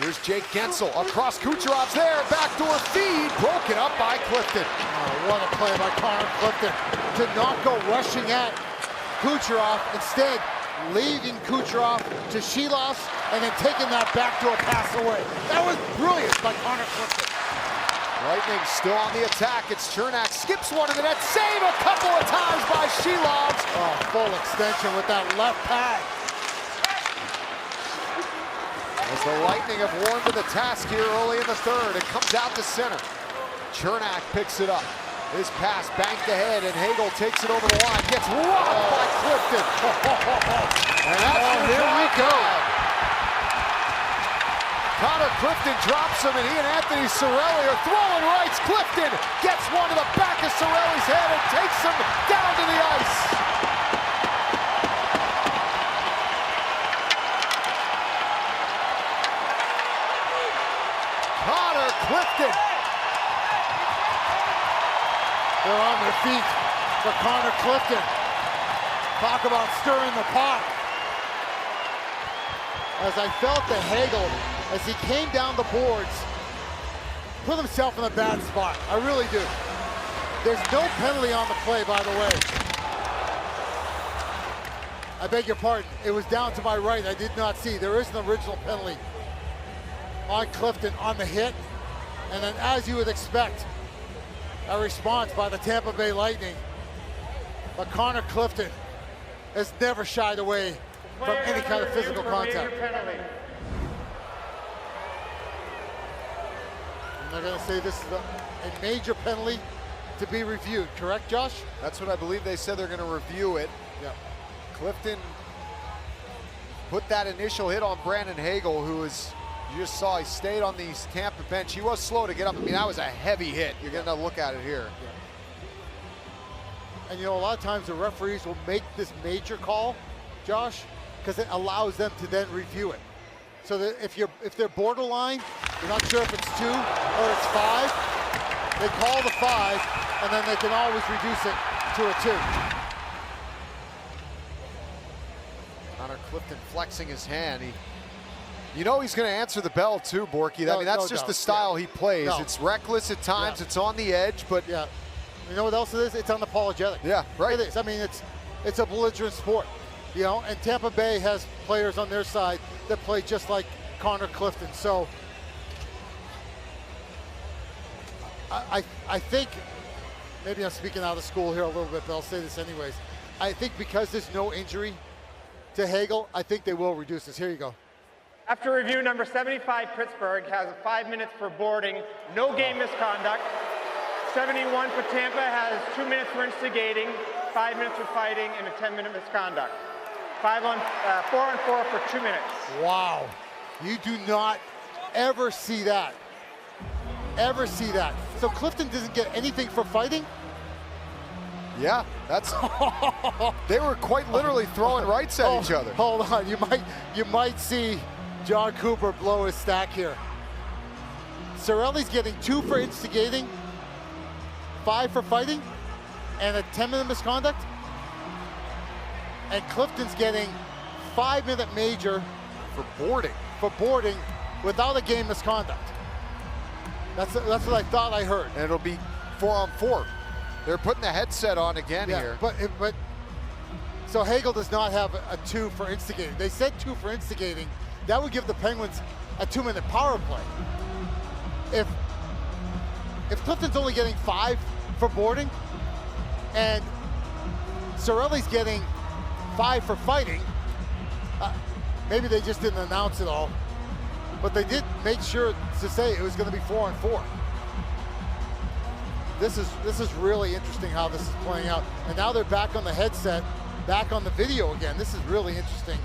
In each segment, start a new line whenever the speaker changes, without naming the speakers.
Here's Jake Gensel across Kucherov's there. Backdoor feed broken up by Clifton.
Oh, what a play by Connor Clifton to not go rushing at Kucherov. Instead, leaving Kucherov to Shilovs and then taking that backdoor pass away. That was brilliant by Connor Clifton.
Lightning still on the attack. It's Cernak, skips one in the net. Save a couple of times by Shilovs.
Oh, full extension with that left pad.
As the Lightning have warmed to the task here early in the third, it comes out to center. Cernak picks it up. His pass banked ahead, and Hagel takes it over the line. Gets rocked by Clifton. And that's
here we go.
Connor Clifton drops him, and he and Anthony Cirelli are throwing rights. Clifton gets one to the back of Cirelli's head and takes him down to the ice. Connor Clifton.
They're on their feet for Connor Clifton. Talk about stirring the pot. As I felt that Hagel, as he came down the boards, put himself in a bad spot. I really do. There's no penalty on the play, by the way. I beg your pardon. It was down to my right. I did not see. There is an original penalty on Clifton on the hit. And then, as you would expect, a response by the Tampa Bay Lightning. But Connor Clifton has never shied away from any kind of physical contact. And they're going to say this is a major penalty to be reviewed, correct, Josh?
That's what I believe they said. They're going to review it.
Yeah.
Clifton put that initial hit on Brandon Hagel, who was, you just saw, he stayed on the Tampa bench. He was slow to get up. I mean, that was a heavy hit. You're going to look at it here.
Yeah. And you know, a lot of times the referees will make this major call, Josh, because it allows them to then review it. So that if they're borderline, you're not sure if it's 2 or it's 5, they call the 5, and then they can always reduce it to a 2.
Connor Clifton flexing his hand. You know he's going to answer the bell too, Borky. I mean, that's just the style he plays.
No.
It's reckless at times. It's on the edge, but
yeah. You know what else it is? It's unapologetic.
Yeah, right.
It is. I mean, it's a belligerent sport, you know. And Tampa Bay has players on their side that play just like Connor Clifton. So I think, maybe I'm speaking out of school here a little bit, but I'll say this anyways. I think because there's no injury to Hagel, I think they will reduce this. Here you go.
After review, number 75, Pittsburgh, has 5 minutes for boarding, no game misconduct. 71 for Tampa has 2 minutes for instigating, 5 minutes for fighting, and a 10-minute misconduct. 4 on 4 for 2 minutes.
Wow. You do not ever see that. Ever see that. So Clifton doesn't get anything for fighting?
yeah, that's. They were quite literally throwing rights at each other.
Hold on, you might see John Cooper blow his stack here. Cirelli's getting 2 for instigating, 5 for fighting, and a 10-minute misconduct. And Clifton's getting 5-minute major
For boarding.
Without a game misconduct. That's what I thought I heard.
And it'll be 4 on 4. They're putting the headset on again here.
But so Hagel does not have a 2 for instigating. They said 2 for instigating. That would give the Penguins a 2-minute power play. If Clifton's only getting 5 for boarding, and Cirelli's getting 5 for fighting, maybe they just didn't announce it all, but they did make sure to say it was going to be 4 on 4. This is really interesting how this is playing out. And now they're back on the headset, back on the video again. This is really interesting.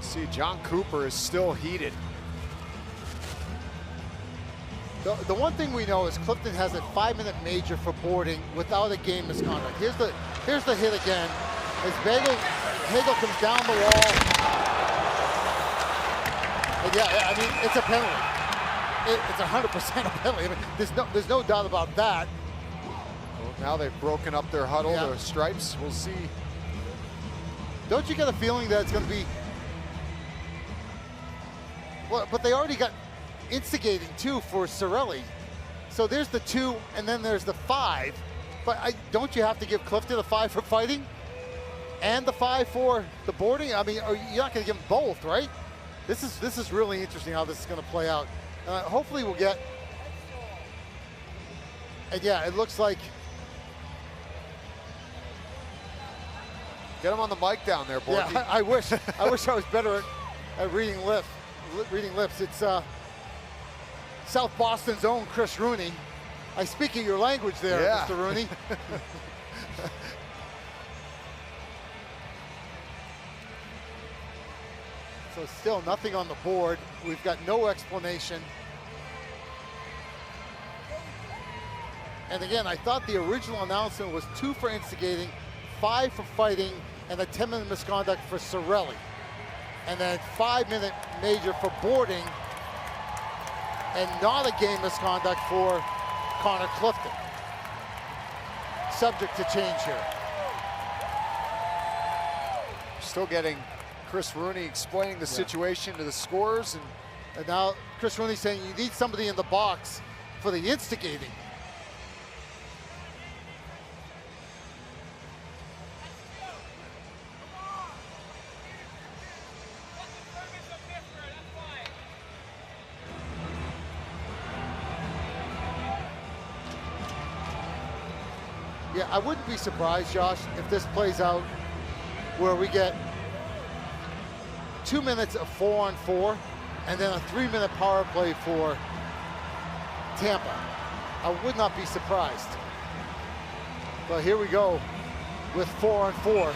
See, John Cooper is still heated.
The one thing we know is Clifton has a 5-minute major for boarding without a game misconduct. Here's the hit again. As Hagel comes down the wall. And yeah, I It's a penalty. It's 100% a penalty. I mean, there's no doubt about that.
Well, now they've broken up their huddle,
Yeah.
their stripes. We'll see.
Don't you get a feeling that it's going to be? Well, but they already got instigating too for Cirelli. So there's the 2, and then there's the 5. But don't you have to give Clifton the 5 for fighting, and the 5 for the boarding? I mean, you're not going to give them both, right? This is really interesting how this is going to play out. Hopefully we'll get. And yeah, it looks like.
Get him on the mic down there, Borky.
Yeah, I wish I was better at reading lips. It's South Boston's own Chris Rooney. I speak your language there,
Yeah.
Mr. Rooney. So still nothing on the board. We've got no explanation. And again, I thought the original announcement was 2 for instigating, 5 for fighting, and a 10-minute misconduct for Cirelli. And then 5-minute major for boarding, and not a game misconduct for Connor Clifton. Subject to change here.
Still getting Chris Rooney explaining the situation to the scorers.
And now Chris Rooney saying you need somebody in the box for the instigating. Yeah, I wouldn't be surprised, Josh, if this plays out where we get 2 minutes of 4-on-4 and then a 3-minute power play for Tampa. I would not be surprised. But here we go with 4-on-4.